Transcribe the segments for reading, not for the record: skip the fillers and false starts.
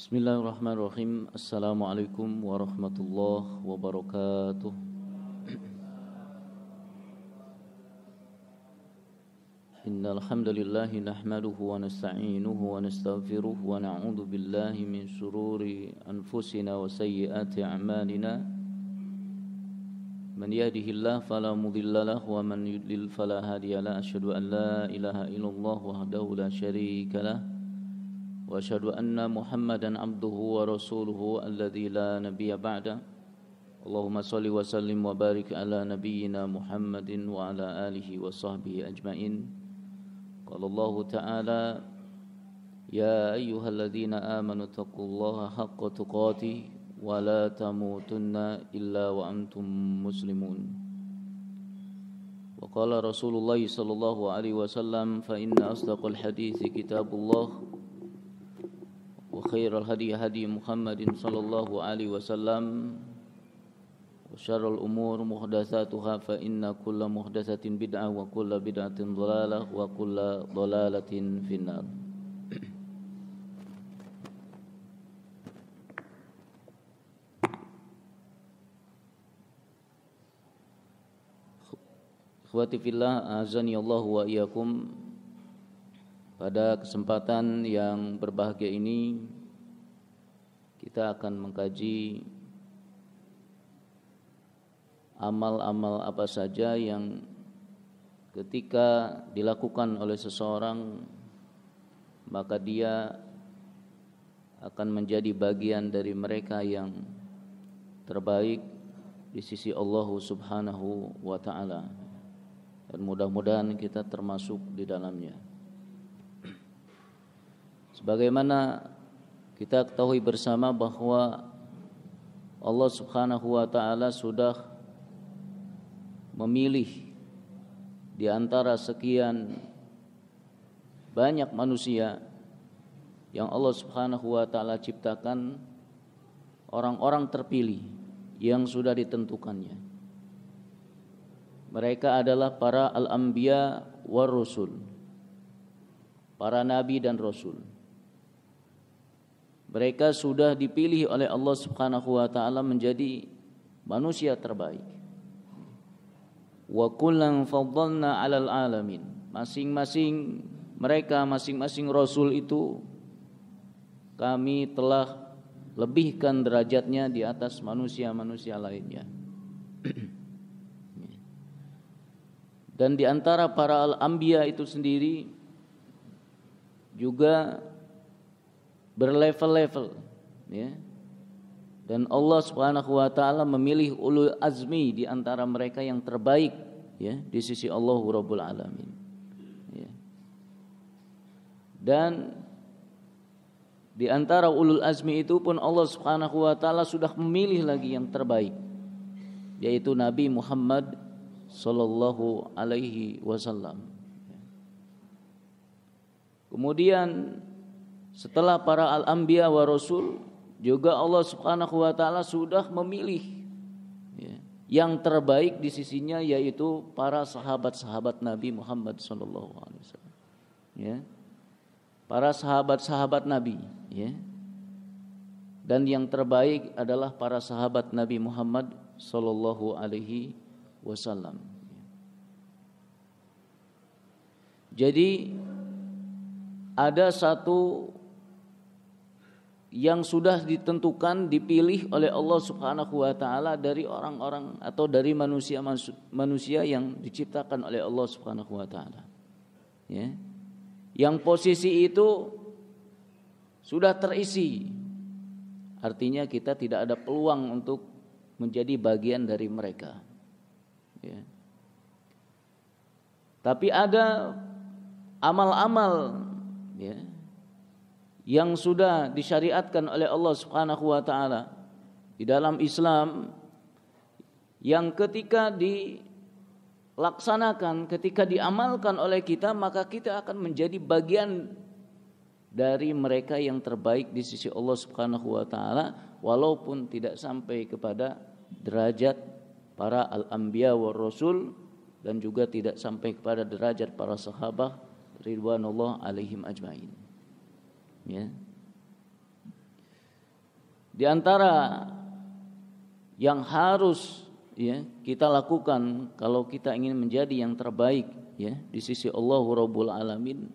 Bismillahirrahmanirrahim. Assalamualaikum warahmatullahi wabarakatuh. Innal hamdalillah nahmaduhu wa nasta'inuhu wa nastaghfiruh wa na'udzu billahi min shururi anfusina wa sayyiati a'malina. Man yahdihillahu fala mudilla lahu wa man yudlil fala hadiya lahu. Asyhadu an la ilaha illallah wahdahu la syarika lahu wa asyhadu anna Muhammadan abduhu wa rasuluhu alladzi la nabiyya ba'da. Allahumma shalli wa sallim wa barik ala nabiyyina Muhammadin wa ala alihi wa sahbihi ajmain. Qala Allah ta'ala ya ayyuhalladzina amanu taqullaha haqqa tuqatih wa la tamutunna illa wa antum muslimun. Wa qala Rasulullah sallallahu alaihi wasallam fa inna asdaqal hadithi kitabullah wa khairal hadi hadi Muhammadin sallallahu alaihi wasallam wa syarrul umur muhdatsatuha fa inna kulla muhdatsatin bid'ah wa kulla bid'atin dhalalah wa kulla dhalalatin finnar. Ikhwati fillah, azani Allah wa iyyakum. Pada kesempatan yang berbahagia ini kita akan mengkaji amal-amal apa saja yang ketika dilakukan oleh seseorang maka dia akan menjadi bagian dari mereka yang terbaik di sisi Allah Subhanahu wa taala. Dan mudah-mudahan kita termasuk di dalamnya. Sebagaimana kita ketahui bersama bahwa Allah Subhanahu wa taala sudah memilih di antara sekian banyak manusia yang Allah Subhanahu wa taala ciptakan orang-orang terpilih yang sudah ditentukannya. Mereka adalah para al-anbiya war rusul, para nabi dan rasul. Mereka sudah dipilih oleh Allah Subhanahu wa taala menjadi manusia terbaik. Wa kullan faddalna 'alal alamin. Masing-masing mereka, masing-masing rasul itu kami telah lebihkan derajatnya di atas manusia-manusia lainnya. Dan di antara para al-anbiya itu sendiri juga berlevel-level, ya. Dan Allah Subhanahu wa taala memilih ulul azmi di antara mereka yang terbaik, ya, di sisi Allah Rabbul Alamin, ya. Dan di antara ulul azmi itu pun Allah Subhanahu wa taala sudah memilih lagi yang terbaik, yaitu Nabi Muhammad sallallahu alaihi wasallam. Kemudian setelah para al-anbiya wa rasul juga Allah Subhanahu wa taala sudah memilih, ya, yang terbaik di sisinya, yaitu para sahabat-sahabat Nabi Muhammad sallallahu alaihi wasallam, ya. Para sahabat-sahabat Nabi, ya. Dan yang terbaik adalah para sahabat Nabi Muhammad sallallahu alaihi wasallam. Jadi ada satu yang sudah ditentukan, dipilih oleh Allah Subhanahu wa taala dari orang-orang atau dari manusia yang diciptakan oleh Allah Subhanahu wa taala, ya. Yang posisi itu sudah terisi. Artinya kita tidak ada peluang untuk menjadi bagian dari mereka, ya. Tapi ada amal-amal, ya, yang sudah disyariatkan oleh Allah Subhanahu wa taala di dalam Islam, yang ketika dilaksanakan, ketika diamalkan oleh kita, maka kita akan menjadi bagian dari mereka yang terbaik di sisi Allah Subhanahu wa taala, walaupun tidak sampai kepada derajat para al-anbiya war rasul dan juga tidak sampai kepada derajat para sahabat ridwanullah alaihim ajmain, ya. Di antara yang harus ya kita lakukan kalau kita ingin menjadi yang terbaik ya di sisi Allah Rabbul Alamin,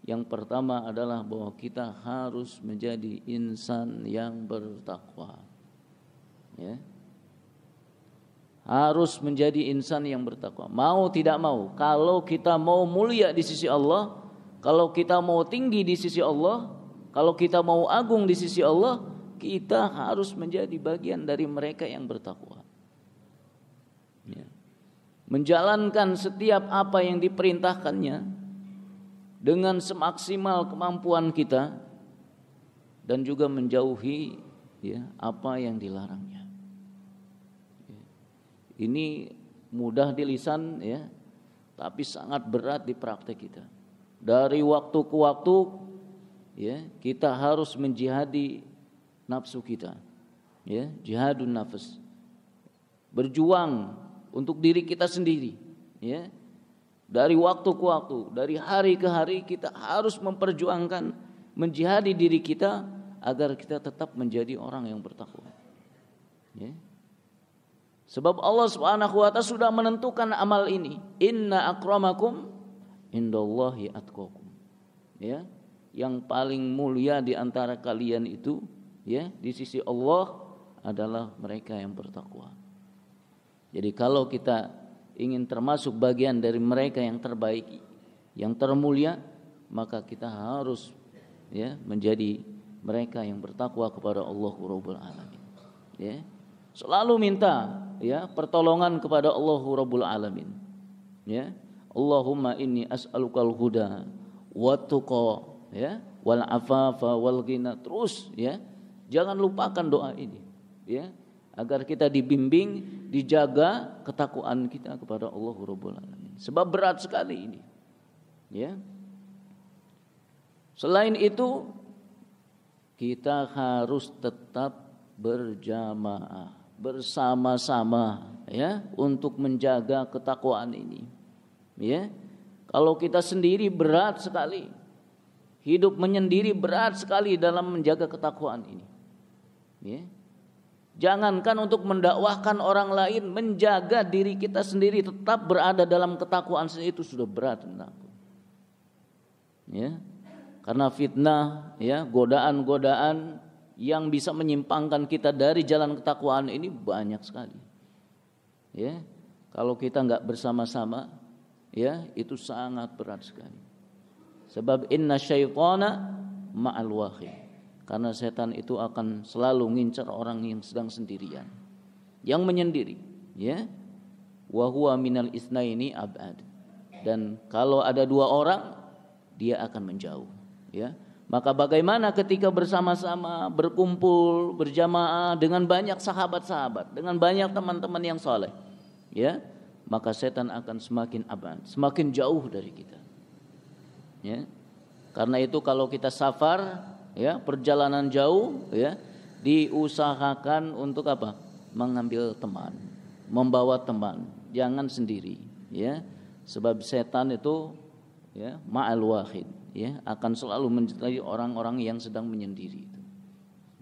yang pertama adalah bahwa kita harus menjadi insan yang bertakwa. Ya. Harus menjadi insan yang bertakwa. Mau tidak mau, kalau kita mau mulia di sisi Allah, kalau kita mau tinggi di sisi Allah, kalau kita mau agung di sisi Allah, kita harus menjadi bagian dari mereka yang bertakwa. Ya. Menjalankan setiap apa yang diperintahkannya dengan semaksimal kemampuan kita, dan juga menjauhi ya apa yang dilarangnya. Ya. Ini mudah di lisan ya, tapi sangat berat di praktek kita. Dari waktu ke waktu ya kita harus menjihadi nafsu kita, ya, jihadun nafs, berjuang untuk diri kita sendiri, ya. Dari waktu ke waktu, dari hari ke hari kita harus memperjuangkan, menjihadi diri kita agar kita tetap menjadi orang yang bertakwa. Ya. Sebab Allah Subhanahu wa taala sudah menentukan amal ini. Inna akramakum indallahi atqakum. Ya, yang paling mulia di antara kalian itu ya di sisi Allah adalah mereka yang bertakwa. Jadi kalau kita ingin termasuk bagian dari mereka yang terbaik, yang termulia, maka kita harus ya menjadi mereka yang bertakwa kepada Allah Rabbul Alamin. Ya. Selalu minta ya pertolongan kepada Allah Rabbul Alamin. Ya. Allahumma inni as'alukal huda wat tuqa ya wal afafa wal ghina. Terus ya. Jangan lupakan doa ini ya, agar kita dibimbing, dijaga ketakwaan kita kepada Allah Rabbul Alamin. Sebab berat sekali ini. Ya. Selain itu kita harus tetap berjamaah, bersama-sama ya untuk menjaga ketakwaan ini. Ya. Kalau kita sendiri berat sekali. Hidup menyendiri berat sekali dalam menjaga ketakwaan ini. Ya. Jangankan untuk mendakwahkan orang lain, menjaga diri kita sendiri tetap berada dalam ketakwaan itu sudah berat. Ya. Karena fitnah, ya, godaan-godaan yang bisa menyimpangkan kita dari jalan ketakwaan ini banyak sekali. Ya. Kalau kita enggak bersama-sama, ya, itu sangat berat sekali. Sebab inna syaitana ma'al wahid. Karena setan itu akan selalu ngincar orang yang sedang sendirian, yang menyendiri, ya. Wa huwa minal itsnaini abad. Dan kalau ada dua orang, dia akan menjauh, ya. Maka bagaimana ketika bersama-sama, berkumpul, berjamaah dengan banyak sahabat-sahabat, dengan banyak teman-teman yang saleh, ya. Maka setan akan semakin abad, semakin jauh dari kita. Ya. Karena itu kalau kita safar, ya, perjalanan jauh, ya, diusahakan untuk apa? Mengambil teman, membawa teman, jangan sendiri, ya. Sebab setan itu, ya, ma'al wahid, ya, akan selalu mencintai orang-orang yang sedang menyendiri itu.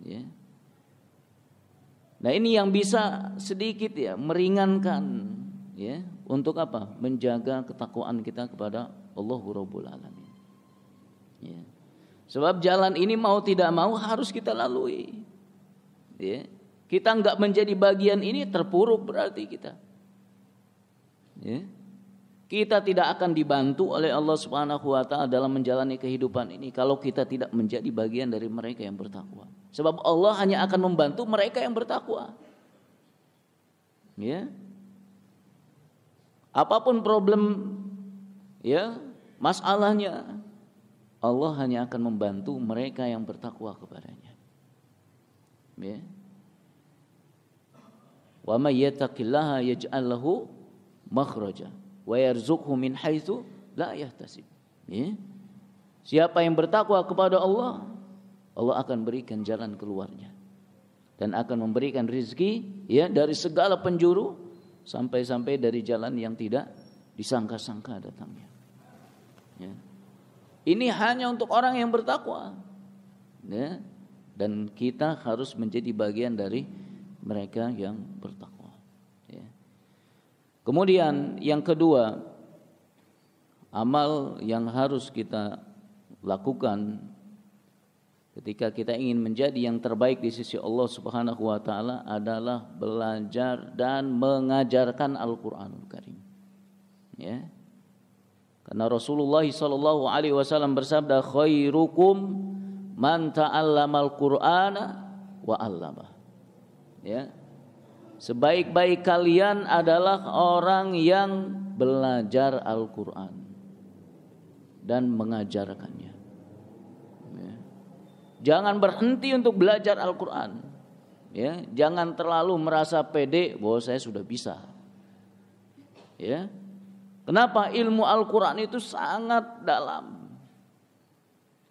Ya. Nah, ini yang bisa sedikit ya meringankan, ya, untuk apa? Menjaga ketakwaan kita kepada Allah Rabbul Alamin. Ya. Sebab jalan ini mau tidak mau harus kita lalui. Ya. Kita enggak menjadi bagian ini terpuruk berarti kita. Ya. Kita tidak akan dibantu oleh Allah Subhanahu wa taala dalam menjalani kehidupan ini kalau kita tidak menjadi bagian dari mereka yang bertakwa. Sebab Allah hanya akan membantu mereka yang bertakwa. Ya. Apapun problem ya, masalahnya, Allah hanya akan membantu mereka yang bertakwa kepadanya. Ya. Wa may yattaqillaha yaj'al lahu makhraja wa yarzuqhu min haitsu la yahtasib. Ya. Siapa yang bertakwa kepada Allah, Allah akan berikan jalan keluarnya dan akan memberikan rezeki ya dari segala penjuru sampai-sampai dari jalan yang tidak disangka-sangka datangnya. Ya. Ini hanya untuk orang yang bertakwa. Ya. dan kita harus menjadi bagian dari mereka yang bertakwa. Ya. Kemudian yang kedua, amal yang harus kita lakukan ketika kita ingin menjadi yang terbaik di sisi Allah Subhanahu wa taala adalah belajar dan mengajarkan Al-Qur'anul Karim. Ya. Karena Rasulullah sallallahu alaihi wasallam bersabda, khairukum man ta'allamal Qur'ana wa 'allamah. Ya. Sebaik-baik kalian adalah orang yang belajar Al-Qur'an dan mengajarkannya. Ya. Jangan berhenti untuk belajar Al-Qur'an. Ya, jangan terlalu merasa pede bahwa saya sudah bisa. Ya. Kenapa? Ilmu Al-Qur'an itu sangat dalam.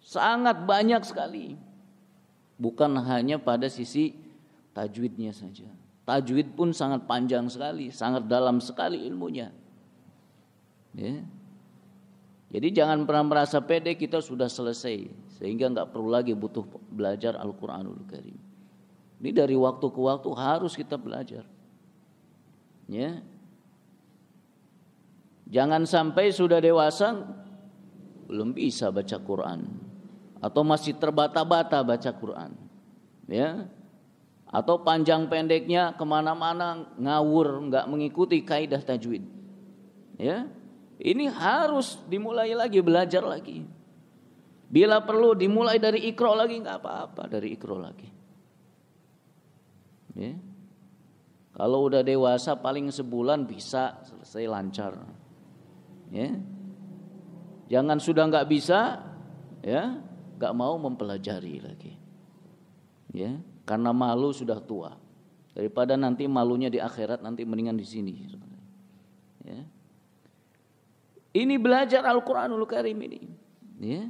Sangat banyak sekali. Bukan hanya pada sisi tajwidnya saja. Tajwid pun sangat panjang sekali, sangat dalam sekali ilmunya. Ya. Jadi jangan pernah merasa pede kita sudah selesai, sehingga enggak perlu lagi butuh belajar Al-Qur'anul Karim. Ini dari waktu ke waktu harus kita belajar. Ya. Jangan sampai sudah dewasa belum bisa baca Quran atau masih terbata-bata baca Quran, ya, atau panjang pendeknya kemana-mana ngawur, nggak mengikuti kaidah tajwid, ya. Ini harus dimulai lagi, belajar lagi. Bila perlu dimulai dari Iqra lagi, nggak apa-apa, dari Iqra lagi. Ya. Kalau udah dewasa paling sebulan bisa selesai lancar. Ya. Jangan sudah nggak bisa, ya, nggak mau mempelajari lagi. Ya, karena malu sudah tua. Daripada nanti malunya di akhirat, nanti mendingan di sini. Ya. Ini belajar Al-Qur'anul Karim ini, ya,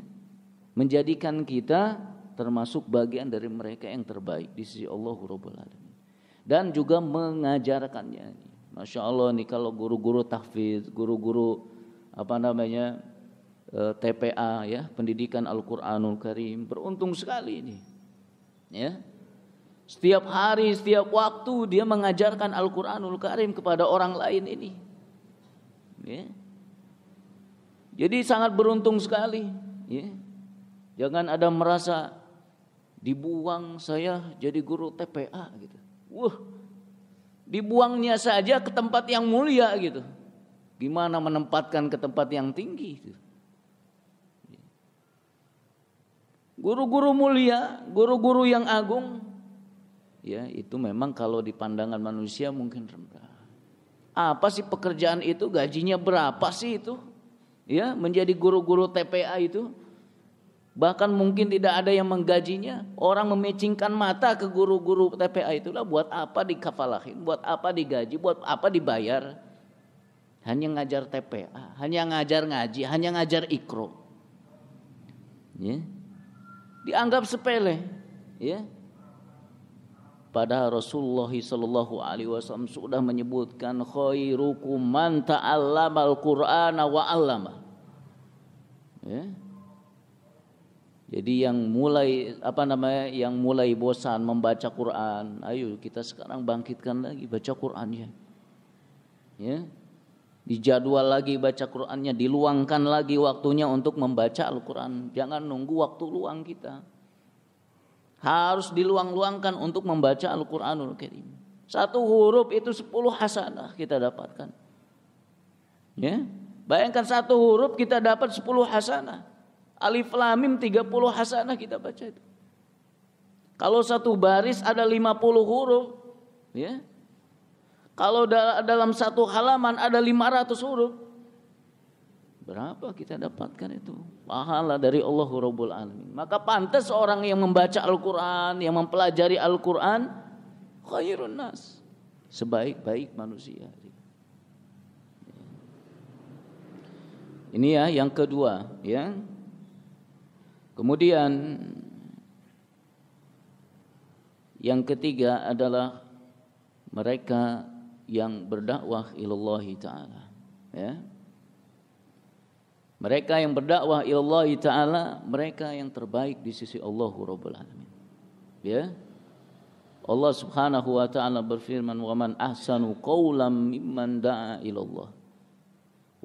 menjadikan kita termasuk bagian dari mereka yang terbaik di sisi Allah Rabbul Alamin. Dan juga mengajarkannya. Masya Allah nih, kalau guru-guru tahfidz, guru-guru TPA, ya, pendidikan Al-Qur'anul Karim, beruntung sekali ini. Ya. Setiap hari, setiap waktu dia mengajarkan Al-Qur'anul Karim kepada orang lain ini. Ya. Jadi sangat beruntung sekali, ya. Jangan ada merasa dibuang saya jadi guru TPA gitu. Dibuangnya saja ke tempat yang mulia gitu. Gimana menempatkan ke tempat yang tinggi gitu. Guru-guru mulia, guru-guru yang agung, ya, itu memang kalau di pandangan manusia mungkin rendah. Apa sih pekerjaan itu? Gajinya berapa sih itu? Ya, menjadi guru-guru TPA itu. Bahkan mungkin tidak ada yang menggajinya. Orang memicingkan mata ke guru-guru TPA itulah, buat apa dikafalahin, buat apa digaji, buat apa dibayar. Hanya ngajar TPA, hanya ngajar ngaji, hanya ngajar Iqra. Ya. Dianggap sepele, ya. Padahal Rasulullah sallallahu alaihi wasallam sudah menyebutkan khairukum man ta'allamal Qur'ana wa 'allama. Ya. Jadi yang mulai bosan membaca Quran, ayo kita sekarang bangkitkan lagi baca Qurannya. Ya. Dijadwal lagi baca Qurannya, diluangkan lagi waktunya untuk membaca Al-Quran. Jangan nunggu waktu luang kita. Harus diluang-luangkan untuk membaca Al-Quranul Karim. 1 huruf itu 10 hasanah kita dapatkan. Ya, bayangkan 1 huruf kita dapat 10 hasanah. Alif Lam Mim 30 hasanah kita baca itu. Kalau 1 baris ada 50 huruf, ya. Kalau dalam 1 halaman ada 500 huruf, berapa kita dapatkan itu? Pahala dari Allah Rabbul Alamin. Maka pantas orang yang membaca Al-Quran, yang mempelajari Al-Quran, khairun nas, sebaik-baik manusia. Ini ya yang kedua, ya. Kemudian yang ketiga adalah mereka yang berdakwah ilallahi ta'ala, ya. Mereka yang berdakwah ilallahi ta'ala, mereka yang terbaik di sisi Allah Rabbul Alamin. Ya. Allah Subhanahu wa taala berfirman, "Wa man ahsanu qawlan mimman da'a ila Allah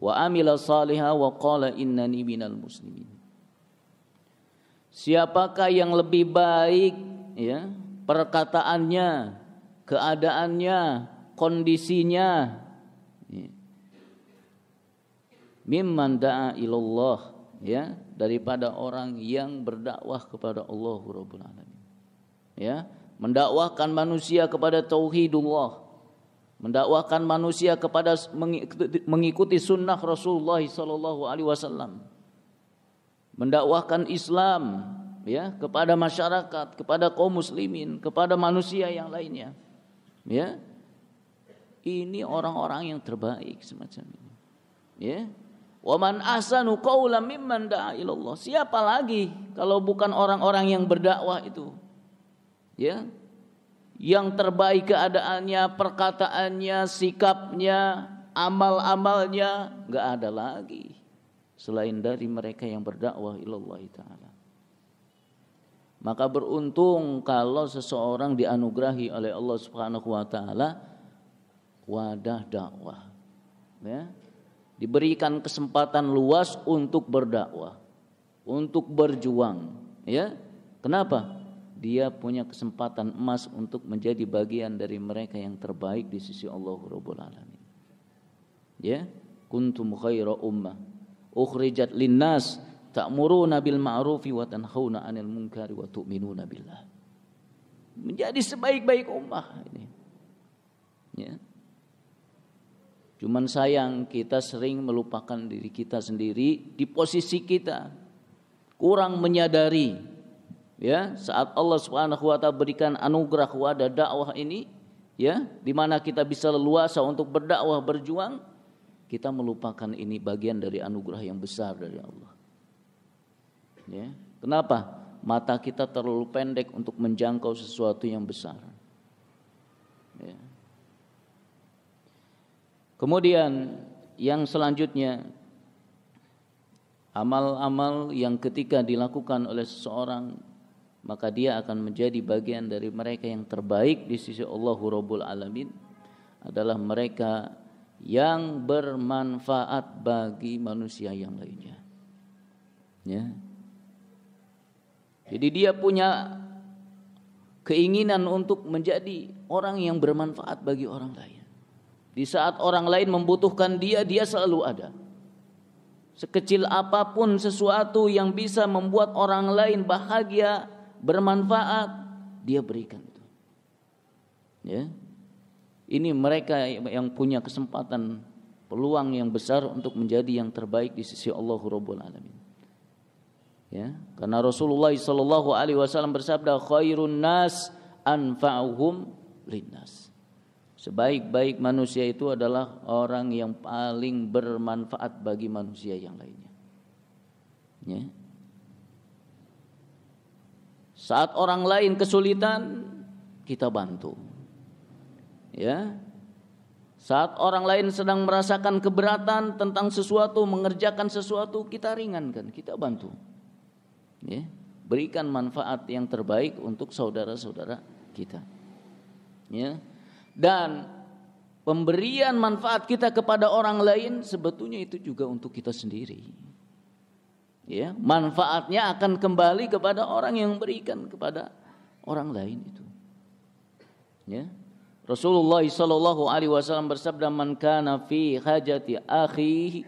wa amila shalihan wa qala innani minal muslimin." Siapakah yang lebih baik ya perkataannya, keadaannya, kondisinya ya, mimman da'a ilallah ya, daripada orang yang berdakwah kepada Allah Rabbul Alamin. Ya, mendakwahkan manusia kepada tauhidullah, mendakwahkan manusia kepada mengikuti sunnah Rasulullah sallallahu alaihi wasallam, mendakwahkan Islam ya kepada masyarakat, kepada kaum muslimin, kepada manusia yang lainnya. Ya. Ini orang-orang yang terbaik semacam ini. Ya. Wa man ahsanu qawlan mimman da'a ilallah. Siapa lagi kalau bukan orang-orang yang berdakwah itu? Ya. Yang terbaik keadaannya, perkataannya, sikapnya, amal-amalnya, enggak ada lagi selain dari mereka yang berdakwah ilallah taala. Maka beruntung kalau seseorang dianugerahi oleh Allah Subhanahu wa taala wadah dakwah. Ya. Diberikan kesempatan luas untuk berdakwah, untuk berjuang, ya. Kenapa? Dia punya kesempatan emas untuk menjadi bagian dari mereka yang terbaik di sisi Allah Rabbul Alamin. Ya, kuntum khaira ummah ukhrijat linnas ta'muruna bil ma'rufi wa tanhauna 'anil munkari wa tu'minuna billah. Menjadi sebaik-baik ummah ini. Ya. Cuman sayang kita sering melupakan diri kita sendiri di posisi kita. Kurang menyadari ya, saat Allah Subhanahu wa taala berikan anugerah wadah dakwah ini ya, di mana kita bisa leluasa untuk berdakwah, berjuang, kita melupakan ini bagian dari anugerah yang besar dari Allah. Ya. Kenapa? Mata kita terlalu pendek untuk menjangkau sesuatu yang besar. Ya. Kemudian yang selanjutnya, amal-amal yang ketika dilakukan oleh seseorang maka dia akan menjadi bagian dari mereka yang terbaik di sisi Allah Rabbul Alamin adalah mereka yang bermanfaat bagi manusia yang lainnya. Ya. Jadi dia punya keinginan untuk menjadi orang yang bermanfaat bagi orang lain. Di saat orang lain membutuhkan dia, dia selalu ada. Sekecil apapun sesuatu yang bisa membuat orang lain bahagia, bermanfaat, dia berikan itu. Ya. Ini mereka yang punya kesempatan, peluang yang besar untuk menjadi yang terbaik di sisi Allah Rabbul Alamin. Ya, karena Rasulullah sallallahu alaihi wasallam bersabda, khairun nas anfa'uhum linnas. Sebaik-baik manusia itu adalah orang yang paling bermanfaat bagi manusia yang lainnya. Ya. Saat orang lain kesulitan, kita bantu. Ya. Saat orang lain sedang merasakan keberatan tentang sesuatu, mengerjakan sesuatu, kita ringankan, kita bantu. Ya. Berikan manfaat yang terbaik untuk saudara-saudara kita. Ya. Dan pemberian manfaat kita kepada orang lain sebetulnya itu juga untuk kita sendiri. Ya, manfaatnya akan kembali kepada orang yang memberikan kepada orang lain itu. Ya. Rasulullah sallallahu alaihi wasallam bersabda, "Man kana fi hajati akhihi,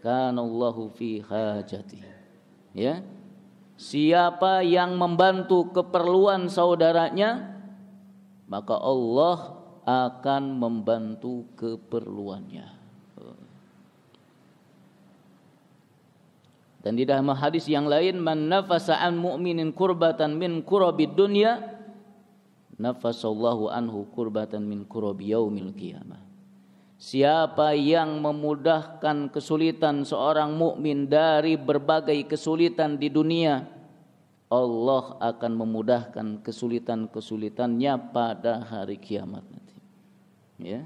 kana Allahu fi hajati." Ya. Siapa yang membantu keperluan saudaranya, maka Allah akan membantu keperluannya. Dan di dalam hadis yang lain, man nafasa an mu'minin kurbatan min kurabi dunya, nafasallahu anhu kurbatan min kurabi yaumil qiyamah. Siapa yang memudahkan kesulitan seorang mukmin dari berbagai kesulitan di dunia, Allah akan memudahkan kesulitan-kesulitannya pada hari kiamat nanti. Ya.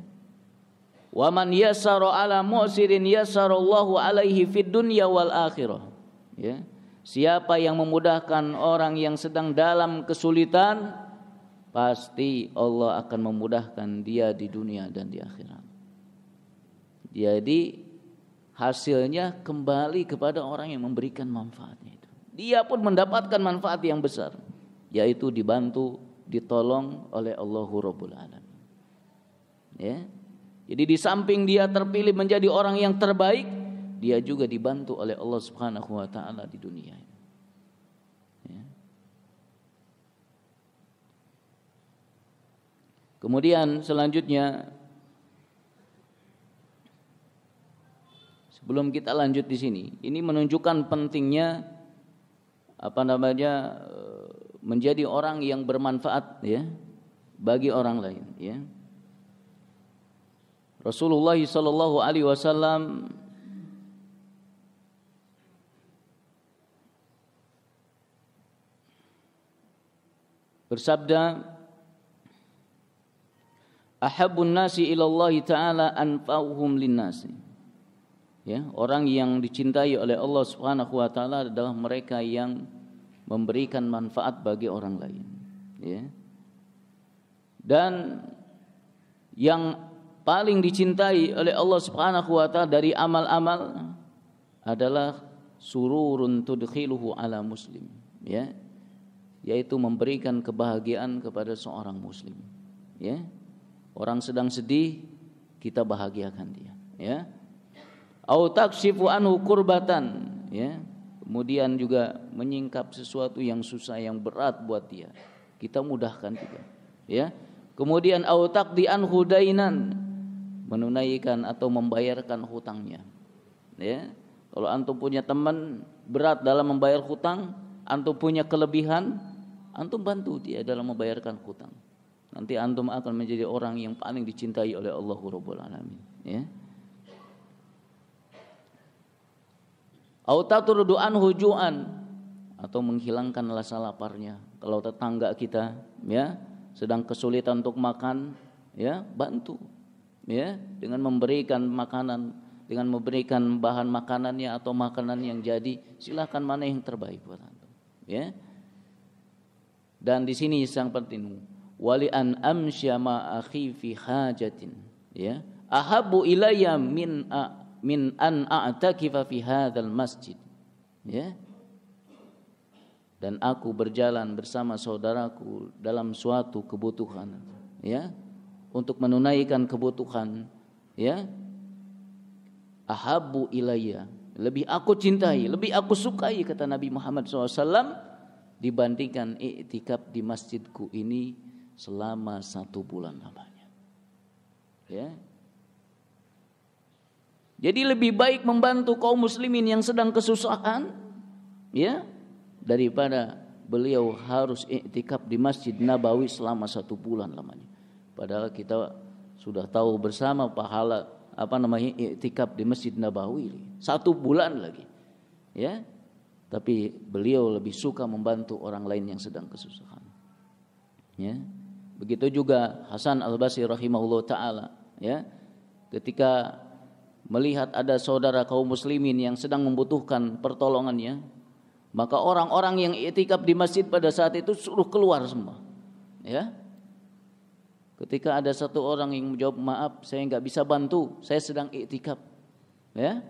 Wa man yassara ala mu'sirin yassarallahu alaihi fid dunya wal akhirah. Ya. Siapa yang memudahkan orang yang sedang dalam kesulitan, pasti Allah akan memudahkan dia di dunia dan di akhirat. Jadi hasilnya kembali kepada orang yang memberikan manfaatnya itu. Dia pun mendapatkan manfaat yang besar, yaitu dibantu, ditolong oleh Allahu Rabbul Alamin. Ya. Jadi di samping dia terpilih menjadi orang yang terbaik, dia juga dibantu oleh Allah Subhanahu wa taala di dunia. Ya. Kemudian selanjutnya, sebelum kita lanjut di sini, ini menunjukkan pentingnya menjadi orang yang bermanfaat ya bagi orang lain ya. Rasulullah sallallahu alaihi wasallam bersabda, ahabbun nasi ilallah ta'ala anfa'uhum linnasi. Ya, orang yang dicintai oleh Allah Subhanahu wa taala adalah mereka yang memberikan manfaat bagi orang lain, ya. Dan yang paling dicintai oleh Allah Subhanahu wa taala dari amal-amal adalah sururun tudkhiluhu ala muslim, ya. Yaitu memberikan kebahagiaan kepada seorang muslim, ya. Orang sedang sedih, kita bahagiakan dia, ya. Au takshifu anhu kurbatan, ya. Kemudian juga menyingkap sesuatu yang susah, yang berat buat dia, kita mudahkan juga, ya. Kemudian au taqdi anhu dainan, menunaikan atau membayarkan hutangnya, ya. Kalau antum punya teman berat dalam membayar hutang, antum punya kelebihan, antum bantu dia dalam membayarkan hutang. Nanti antum akan menjadi orang yang paling dicintai oleh Allahu Rabbul Alamin, ya. Au tatrudu anhu ju'an, atau menghilangkan rasa laparnya. Kalau tetangga kita ya sedang kesulitan untuk makan, ya bantu, ya, dengan memberikan makanan, dengan memberikan bahan makanannya atau makanan yang jadi, silakan mana yang terbaik buat antum, ya. Dan di sini yang penting, wali an amsya ma akhi fi hajatin, ya, ahabbu ilayya min an a'takifa fi hadzal masjid, ya. Dan aku berjalan bersama saudaraku dalam suatu kebutuhan, ya, untuk menunaikan kebutuhan, ya, ahabbu ilayya, lebih aku cintai, lebih aku sukai, kata Nabi Muhammad SAW, dibandingkan i'tikaf di masjidku ini selama 1 bulan lamanya, ya. Jadi lebih baik membantu kaum muslimin yang sedang kesusahan, ya, daripada beliau harus i'tikaf di Masjid Nabawi selama 1 bulan lamanya. Padahal kita sudah tahu bersama pahala i'tikaf di Masjid Nabawi 1 bulan lagi, ya. Tapi beliau lebih suka membantu orang lain yang sedang kesusahan, ya. Begitu juga Hasan Al-Basri rahimahullah taala, ya, ketika melihat ada saudara kaum muslimin yang sedang membutuhkan pertolongannya, maka orang-orang yang i'tikaf di masjid pada saat itu suruh keluar semua, ya. Ketika ada satu orang yang menjawab, maaf saya enggak bisa bantu, saya sedang i'tikaf, ya.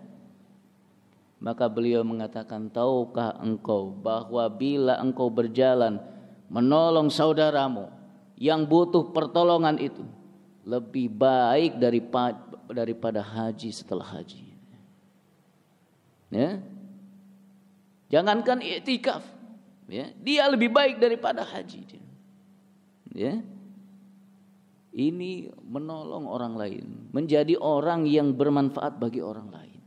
Maka beliau mengatakan, tahukah engkau bahwa bila engkau berjalan menolong saudaramu yang butuh pertolongan itu lebih baik daripada haji setelah haji, ya. Jangankan i'tikaf, ya, dia lebih baik daripada haji dia, ya. Ini menolong orang lain, menjadi orang yang bermanfaat bagi orang lain,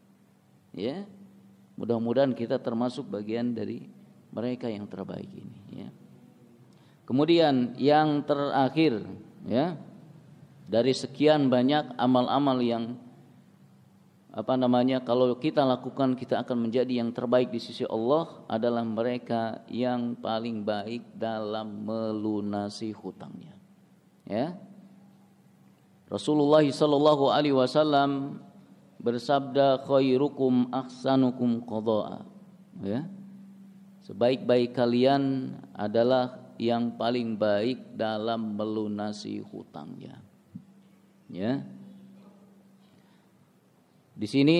ya. Mudah-mudahan kita termasuk bagian dari mereka yang terbaik ini, ya. Kemudian yang terakhir, ya, dari sekian banyak amal-amal yang kalau kita lakukan kita akan menjadi yang terbaik di sisi Allah, adalah mereka yang paling baik dalam melunasi hutangnya, ya. Rasulullah sallallahu alaihi wasallam bersabda, khairukum ahsanukum qada'a, ya. sebaik-baik kalian adalah yang paling baik dalam melunasi hutangnya. Ya. Di sini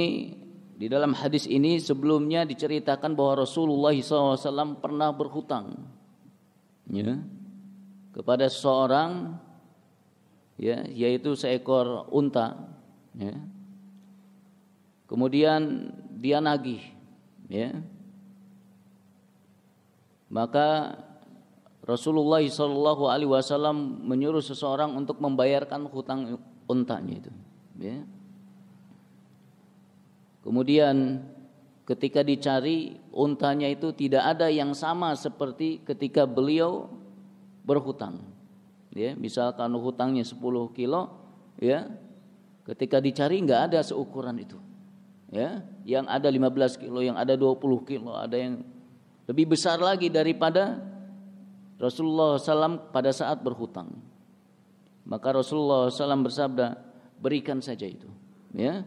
di dalam hadis ini sebelumnya diceritakan bahwa Rasulullah SAW pernah berhutang, ya, kepada seseorang, ya, yaitu seekor unta, ya. Kemudian dia nagih, ya. Maka Rasulullah SAW menyuruh seseorang untuk membayarkan hutang untanya itu, ya. Kemudian ketika dicari untanya itu tidak ada yang sama seperti ketika beliau berhutang. Ya, misalkan hutangnya 10 kilo, ya. Ketika dicari enggak ada seukuran itu. Ya, yang ada 15 kilo, yang ada 20 kilo, ada yang lebih besar lagi daripada Rasulullah SAW pada saat berhutang. Maka Rasulullah SAW bersabda, berikan saja itu, ya.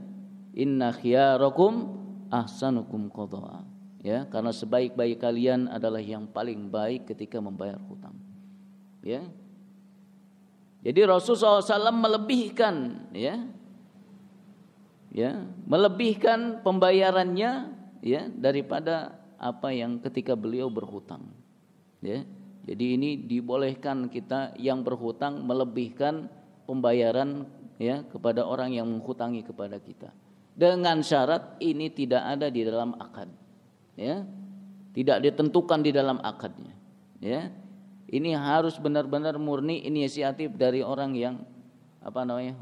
Inna khiyarakum ahsanukum qadha'a. Ya, karena sebaik-baik kalian adalah yang paling baik ketika membayar hutang. Ya. Jadi Rasulullah SAW melebihkan, ya. Ya, melebihkan pembayarannya, ya, daripada apa yang ketika beliau berhutang. Ya. Jadi ini dibolehkan kita yang berhutang melebihkan pembayaran, ya, kepada orang yang menghutangi kepada kita. Dengan syarat ini tidak ada di dalam akad, ya, tidak ditentukan di dalam akadnya, ya. Ini harus benar-benar murni inisiatif dari orang yang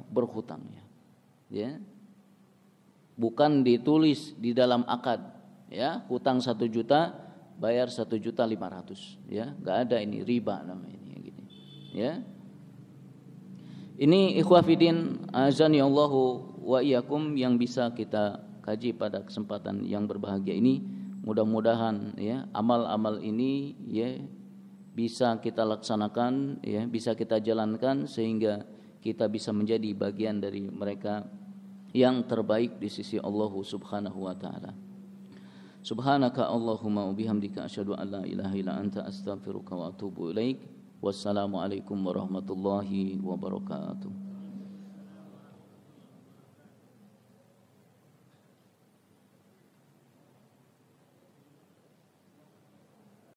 berhutang, ya. Bukan ditulis di dalam akad, ya, hutang 1 juta bayar 1.500.000, ya, nggak ada, ini riba namanya ini, gitu, ya. Ini ikhwafidin azani Allahu wa iyyakum yang bisa kita kaji pada kesempatan yang berbahagia ini. Mudah-mudahan, ya, amal-amal ini, ya, bisa kita laksanakan, ya, bisa kita jalankan sehingga kita bisa menjadi bagian dari mereka yang terbaik di sisi Allah Subhanahu wa taala. Subhanaka Allahumma wa bihamdika asyhadu an la ilaha illa anta astaghfiruka wa atubu ilaik. Wassalamualaikum warahmatullahi wabarakatuh.